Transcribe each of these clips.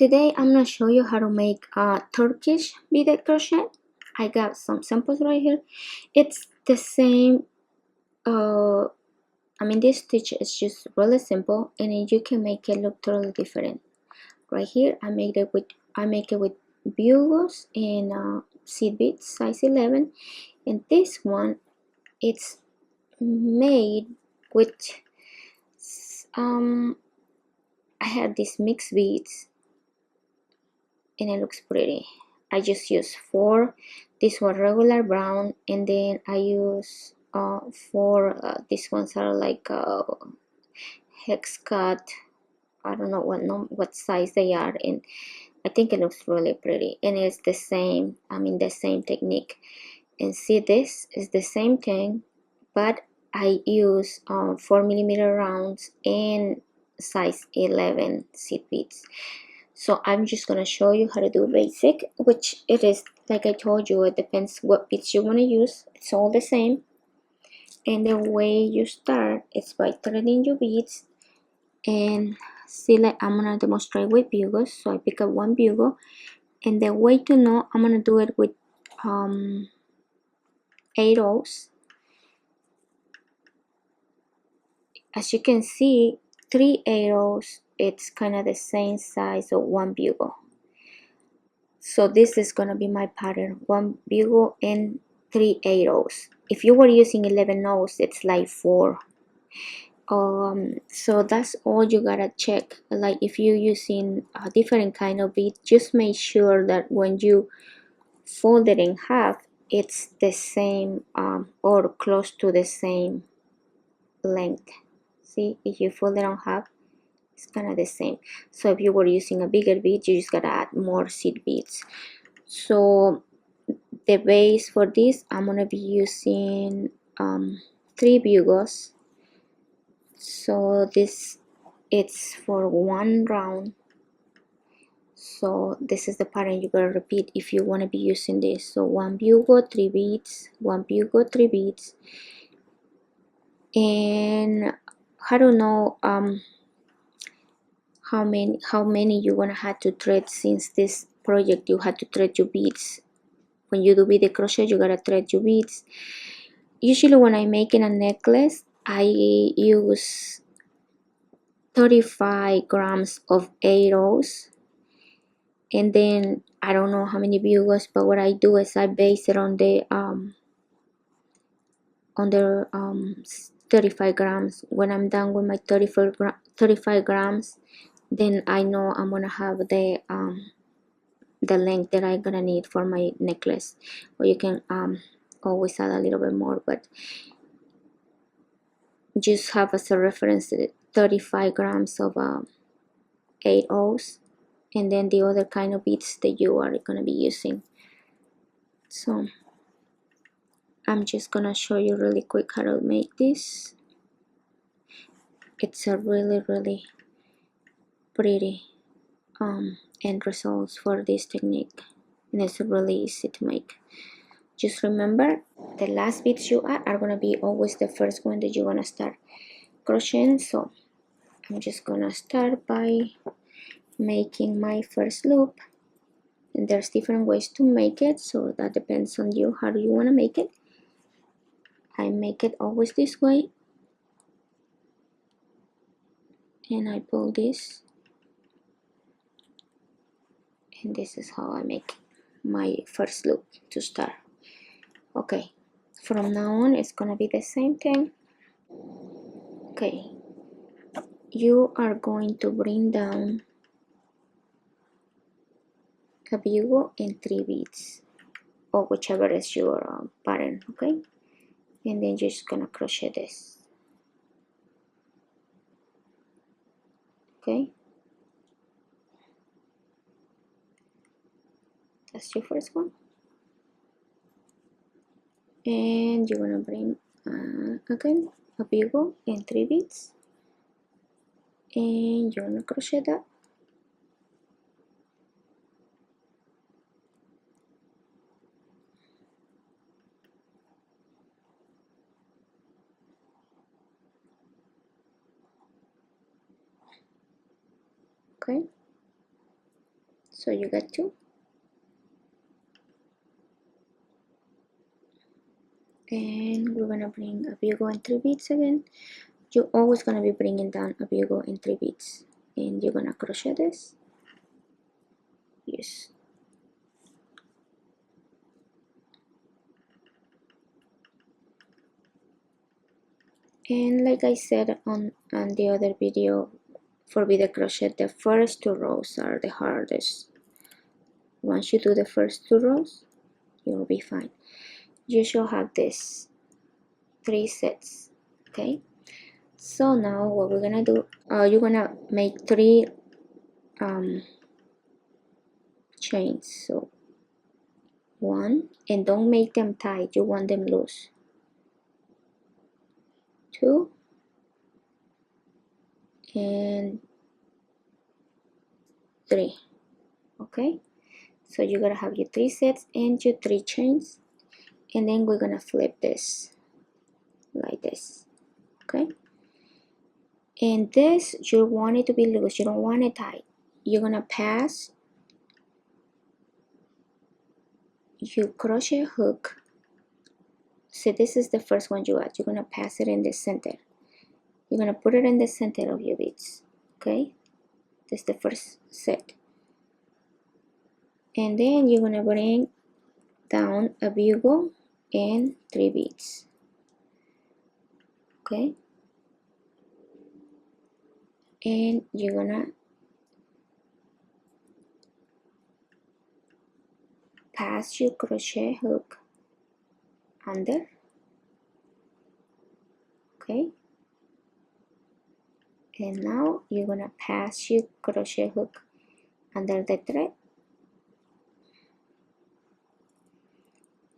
Today I'm gonna show you how to make a Turkish beaded crochet. I got some samples right here. It's the same. This stitch is just really simple, and then you can make it look totally different. Right here, I make it with bugles and seed beads, size 11, and this one it's made with I had these mixed beads, and it looks pretty. I just use 4. This one regular brown, and then I use 4. These ones are like hex cut. I don't know what size they are, and I think it looks really pretty. And it's the same. The same technique. And see, this is the same thing, but I use 4mm rounds and size 11 seed beads. So I'm just gonna show you how to do basic, which it is, like I told you, it depends what beads you want to use. It's all the same. And the way you start is by threading your beads, and see, like I'm gonna demonstrate with bugles. So I pick up one bugle, and the way to know, I'm gonna do it with 8 rows. As you can see, 3 arrows, it's kind of the same size of one bugle. So this is gonna be my pattern: 1 bugle and 3 arrows. If you were using 11 rows, it's like 4. So that's all you gotta check. Like if you're using a different kind of bead, just make sure that when you fold it in half, it's the same or close to the same length. See, if you fold it on half, it's kind of the same. So if you were using a bigger bead, you just gotta add more seed beads. So the base for this, I'm gonna be using 3 bugles. So this, it's for 1 round. So this is the pattern you gotta repeat if you want to be using this. So 1 bugle, 3 beads, 1 bugle, 3 beads. And I don't know how many you wanna have to thread, since this project you had to thread your beads. When you do beaded crochet, you gotta thread your beads. Usually when I'm making a necklace, I use 35 grams of arrows, and then I don't know how many bugles, but what I do is I base it on the 35 grams. When I'm done with my 35 grams, then I know I'm gonna have the length that I'm gonna need for my necklace. Or you can always add a little bit more, but just have as a reference 35 grams of 8 O's, and then the other kind of beads that you are gonna be using. So I'm just gonna show you really quick how to make this. It's a really pretty end results for this technique, and it's really easy to make. Just remember, the last beads you add are gonna be always the first one that you're gonna start crocheting. So I'm just gonna start by making my first loop, and there's different ways to make it, so that depends on you. How do you want to make it? I make it always this way, and I pull this, and this is how I make my first loop to start. Okay, from now on it's gonna be the same thing. Okay, you are going to bring down a bugle and 3 beads, or whichever is your pattern. Okay, and then you're just gonna crochet this. Okay, that's your first one, and you're gonna bring again a bugle and 3 beads, and you're gonna crochet that. Okay, So you got 2, and we're gonna bring a bugle and 3 beads again. You're always gonna be bringing down a bugle and 3 beads, and you're gonna crochet this. Yes. And like I said on the other video, for beaded crochet, the first 2 rows are the hardest. Once you do the first 2 rows, you'll be fine. You should have this 3 sets. Okay, so now what we're gonna do, you're gonna make 3 chains. So 1, and don't make them tight, you want them loose. 2, and 3. Okay, so you're gonna have your 3 sets and your 3 chains, and then we're gonna flip this like this. Okay, and this, you want it to be loose, you don't want it tight. You're gonna pass your crochet hook. So this is the first one you add. You're gonna pass it in the center. You're gonna put it in the center of your beads. Okay, this is the first set, and then you're gonna bring down a bugle and 3 beads. Okay, and you're gonna pass your crochet hook under. Okay, and now you're gonna pass your crochet hook under the thread,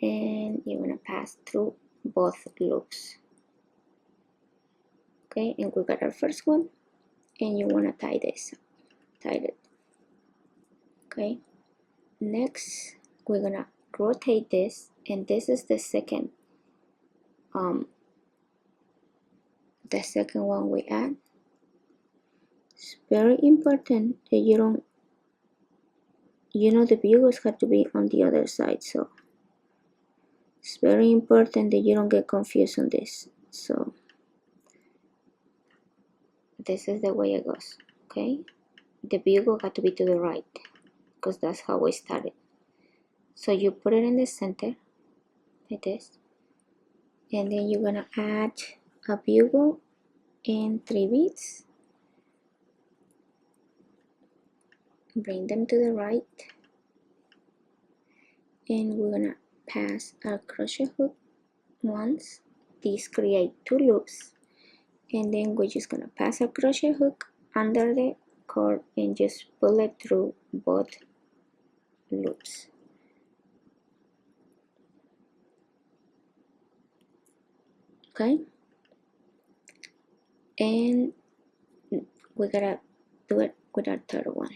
and you're gonna pass through both loops. Okay, and we got our first one, and you want to tie this, tie it. Okay, next we're gonna rotate this, and this is the second one we add. It's very important that you don't, the bugles have to be on the other side, so it's very important that you don't get confused on this. So this is the way it goes. Okay, the bugle got to be to the right, because that's how we started. So you put it in the center like this, and then you're gonna add a bugle and 3 beads, bring them to the right, and we're gonna pass our crochet hook once. These create 2 loops, and then we're just gonna pass a crochet hook under the cord and just pull it through both loops. Okay, and we gotta do it with our third one.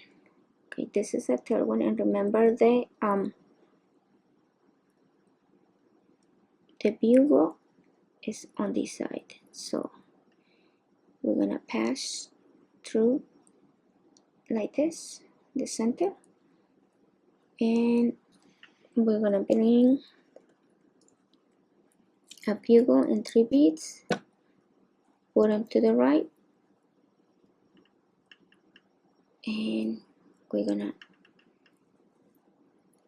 Okay, this is a third one, and remember the bugle is on this side, so we're gonna pass through like this, the center, and we're gonna bring a bugle and 3 beads, put them to the right, and we're gonna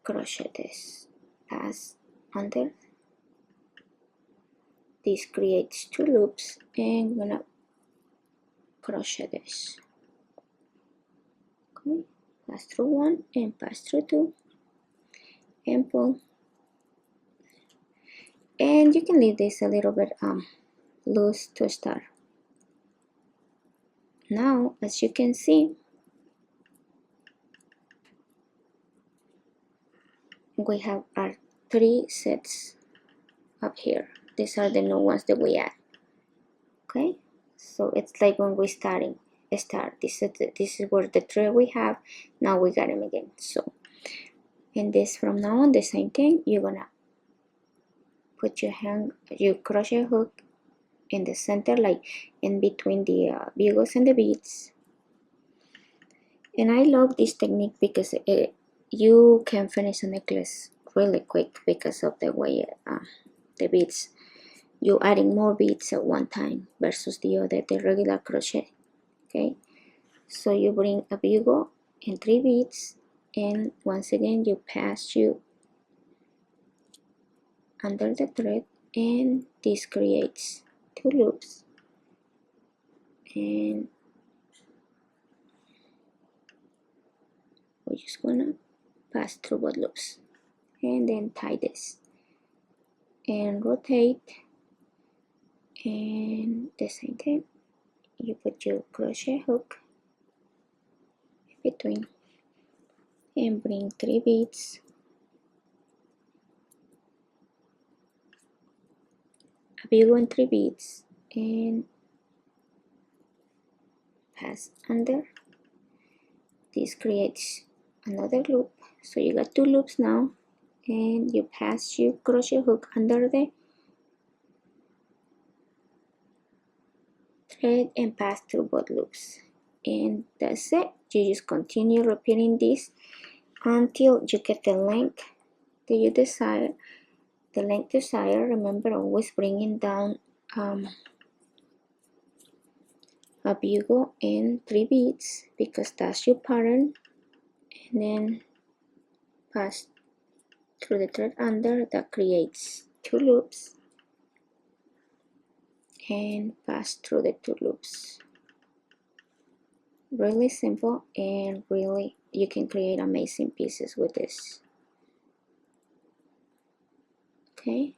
crochet this, pass under. This creates 2 loops, and we're gonna crochet this. Okay, pass through 1 and pass through 2 and pull, and you can leave this a little bit loose to start. Now, as you can see, we have our 3 sets up here. These are the new ones that we add. Okay, so it's like when we start. This is where the 3 we have. Now we got them again. So, and this from now on, the same thing. You're gonna put your crochet hook in the center, like in between the bugles and the beads. And I love this technique because it you can finish a necklace really quick because of the way the beads, you adding more beads at one time versus the regular crochet. Okay, so you bring a bugle and 3 beads, and once again you pass you under the thread, and this creates 2 loops, and we're just gonna pass through both loops and then tie this and rotate, and the same thing, you put your crochet hook in between and bring 3 beads, a big one, 3 beads, and pass under. This creates another loop, so you got 2 loops now, and you pass your crochet hook under the thread and pass through both loops, and that's it. You just continue repeating this until you get the length that you desire. The length desired, remember, always bringing down a bugle and 3 beads because that's your pattern, and then pass through the thread under. That creates 2 loops, and pass through the 2 loops. Really simple, and really you can create amazing pieces with this. Okay,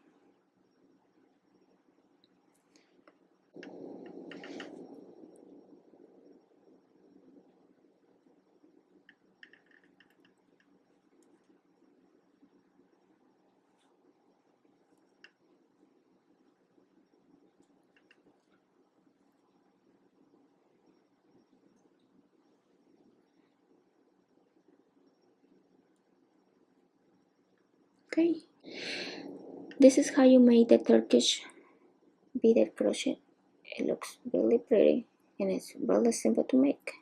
okay, this is how you made the Turkish beaded crochet. It looks really pretty and it's really simple to make.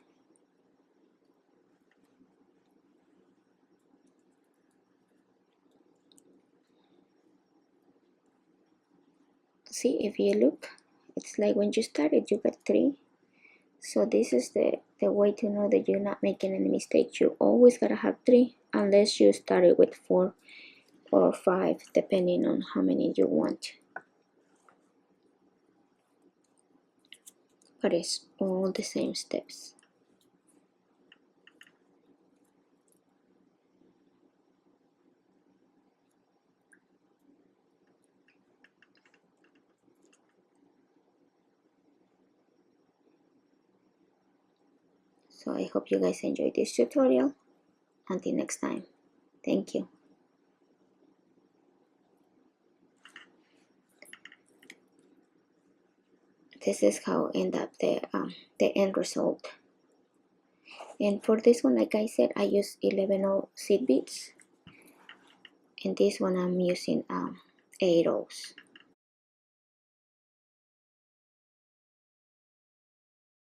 See, if you look, it's like when you started you got 3, so this is the way to know that you're not making any mistakes. You always gotta have 3 unless you started with 4 or 5 depending on how many you want, but it's all the same steps. So I hope you guys enjoyed this tutorial. Until next time, thank you. This is how end up the end result. And for this one, like I said, I use 11 seed beads, and this one I'm using 8 O's.